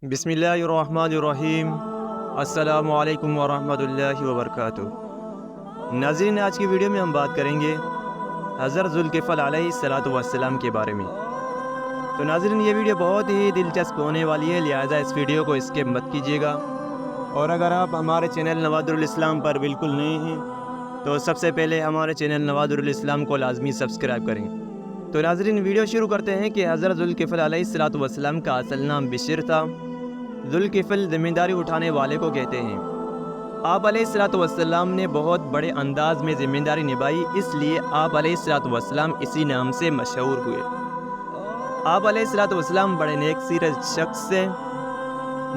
بسم اللہ الرحمن الرحیم۔ السلام علیکم ورحمۃ اللہ وبرکاتہ۔ ناظرین، آج کی ویڈیو میں ہم بات کریں گے حضرت ذوالکفل علیہ السلام کے بارے میں۔ تو ناظرین، یہ ویڈیو بہت ہی دلچسپ ہونے والی ہے، لہٰذا اس ویڈیو کو اسکپ مت کیجیے گا۔ اور اگر آپ ہمارے چینل نوادر الاسلام پر بالکل نئے ہیں تو سب سے پہلے ہمارے چینل نوادر الاسلام کو لازمی سبسکرائب کریں۔ تو ناظرین، ویڈیو شروع کرتے ہیں کہ حضرت ذوالکفل علیہ السلام کا اصل نام بشر تھا۔ ذوالکفل ذمہ داری اٹھانے والے کو کہتے ہیں۔ آپ علیہ السلام نے بہت بڑے انداز میں ذمہ داری نبھائی، اس لیے آپ علیہ السلام اسی نام سے مشہور ہوئے۔ آپ علیہ السلام بڑے نیک سیرت شخص سے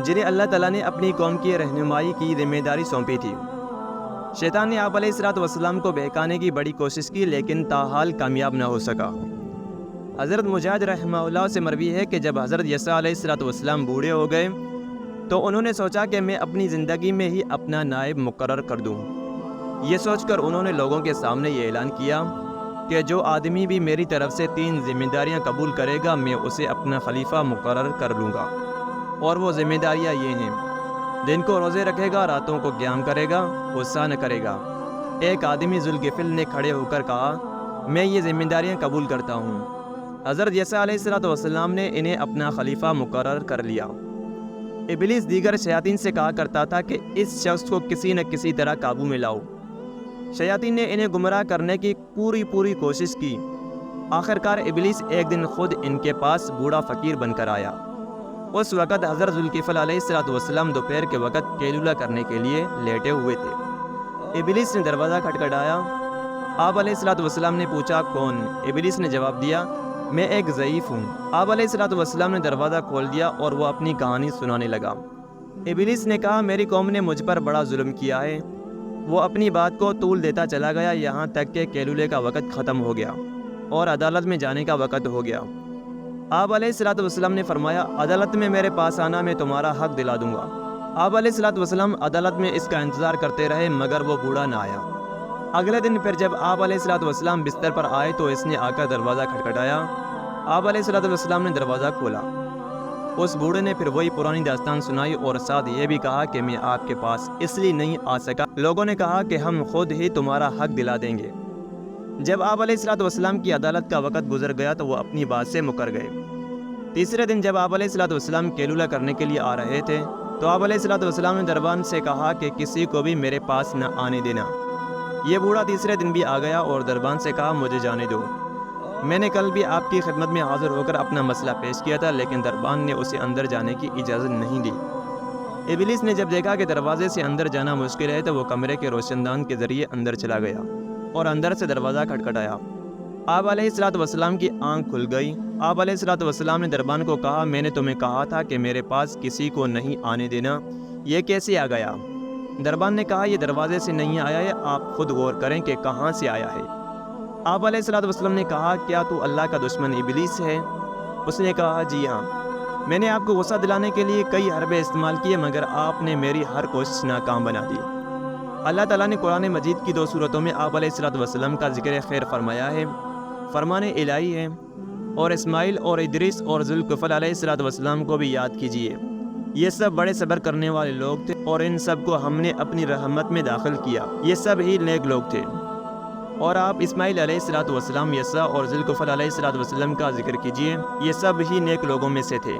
جنہیں اللہ تعالیٰ نے اپنی قوم کی رہنمائی کی ذمہ داری سونپی تھی۔ شیطان نے آپ علیہ السلام کو بہکانے کی بڑی کوشش کی، لیکن تاحال کامیاب نہ ہو سکا۔ حضرت مجاہد رحمہ اللہ سے مروی ہے کہ جب حضرت عیسیٰ علیہ السلام بوڑھے ہو گئے تو انہوں نے سوچا کہ میں اپنی زندگی میں ہی اپنا نائب مقرر کر دوں۔ یہ سوچ کر انہوں نے لوگوں کے سامنے یہ اعلان کیا کہ جو آدمی بھی میری طرف سے 3 ذمہ داریاں قبول کرے گا، میں اسے اپنا خلیفہ مقرر کر لوں گا۔ اور وہ ذمہ داریاں یہ ہیں: دن کو روزے رکھے گا، راتوں کو قیام کرے گا، غصہ نہ کرے گا۔ ایک آدمی ذوالکفل نے کھڑے ہو کر کہا، میں یہ ذمہ داریاں قبول کرتا ہوں۔ حضرت عیسیٰ علیہ السلام نے انہیں اپنا خلیفہ مقرر کر لیا۔ ابلیس دیگر شیاطین سے کہا کرتا تھا کہ اس شخص کو کسی نہ کسی طرح قابو میں لاؤ۔ شیاطین نے انہیں گمراہ کرنے کی پوری کوشش کی۔ آخرکار ابلیس ایک دن خود ان کے پاس بوڑھا فقیر بن کر آیا۔ اس وقت حضرت ذوالکفل علیہ السلام دوپہر کے وقت قیلولہ کرنے کے لیے لیٹے ہوئے تھے۔ ابلیس نے دروازہ کھٹکھٹایا۔ آپ علیہ السلام نے پوچھا، کون؟ ابلیس نے جواب دیا، میں ایک ضعیف ہوں۔ آپ علیہ السلام نے دروازہ کھول دیا اور وہ اپنی کہانی سنانے لگا۔ ابلیس نے کہا، میری قوم نے مجھ پر بڑا ظلم کیا ہے۔ وہ اپنی بات کو طول دیتا چلا گیا، یہاں تک کہ قیلولے کا وقت ختم ہو گیا اور عدالت میں جانے کا وقت ہو گیا۔ آپ علیہ السلام نے فرمایا، عدالت میں میرے پاس آنا، میں تمہارا حق دلا دوں گا۔ آپ علیہ السلام عدالت میں اس کا انتظار کرتے رہے، مگر وہ بوڑھا نہ آیا۔ اگلے دن پھر جب آپ علیہ السلام بستر پر آئے تو اس نے آ کر دروازہ کھٹکھٹایا۔ آپ علیہ السلام نے دروازہ کھولا۔ اس بوڑھے نے پھر وہی پرانی داستان سنائی اور ساتھ یہ بھی کہا کہ میں آپ کے پاس اس لیے نہیں آ سکا، لوگوں نے کہا کہ ہم خود ہی تمہارا حق دلا دیں گے۔ جب آپ علیہ السلام کی عدالت کا وقت گزر گیا تو وہ اپنی بات سے مکر گئے۔ تیسرے دن جب آپ علیہ السلام قیلولہ کرنے کے لیے آ رہے تھے تو آپ علیہ السلام نے دربان سے کہا کہ کسی کو بھی میرے پاس نہ آنے دینا۔ یہ بوڑھا تیسرے دن بھی آ گیا اور دربان سے کہا، مجھے جانے دو۔ میں نے کل بھی آپ کی خدمت میں حاضر ہو کر اپنا مسئلہ پیش کیا تھا، لیکن دربان نے اسے اندر جانے کی اجازت نہیں دی۔ ابلیس نے جب دیکھا کہ دروازے سے اندر جانا مشکل ہے تو وہ کمرے کے روشن دان کے ذریعے اندر چلا گیا اور اندر سے دروازہ کھٹکھٹایا۔ آپ علیہ السلام کی آنکھ کھل گئی۔ آپ علیہ السلام نے دربان کو کہا، میں نے تمہیں کہا تھا کہ میرے پاس کسی کو نہیں آنے دینا، یہ کیسے آ گیا؟ دربان نے کہا، یہ دروازے سے نہیں آیا ہے، آپ خود غور کریں کہ کہاں سے آیا ہے۔ آپ علیہ السلام نے کہا، کیا تو اللہ کا دشمن ابلیس ہے؟ اس نے کہا، جی ہاں، میں نے آپ کو غصہ دلانے کے لیے کئی حربے استعمال کیے، مگر آپ نے میری ہر کوشش ناکام بنا دی۔ اللہ تعالیٰ نے قرآن مجید کی 2 صورتوں میں آپ علیہ السلام کا ذکر خیر فرمایا ہے، فرمان الہی ہے، اور اسماعیل اور ادریس اور ذوالکفل علیہ السلام کو بھی یاد کیجیے۔ یہ سب بڑے صبر کرنے والے لوگ تھے اور ان سب کو ہم نے اپنی رحمت میں داخل کیا، یہ سب ہی نیک لوگ تھے۔ اور آپ اسماعیل علیہ السلام، یسع اور ذوالکفل علیہ السلام کا ذکر کیجیے، یہ سب ہی نیک لوگوں میں سے تھے۔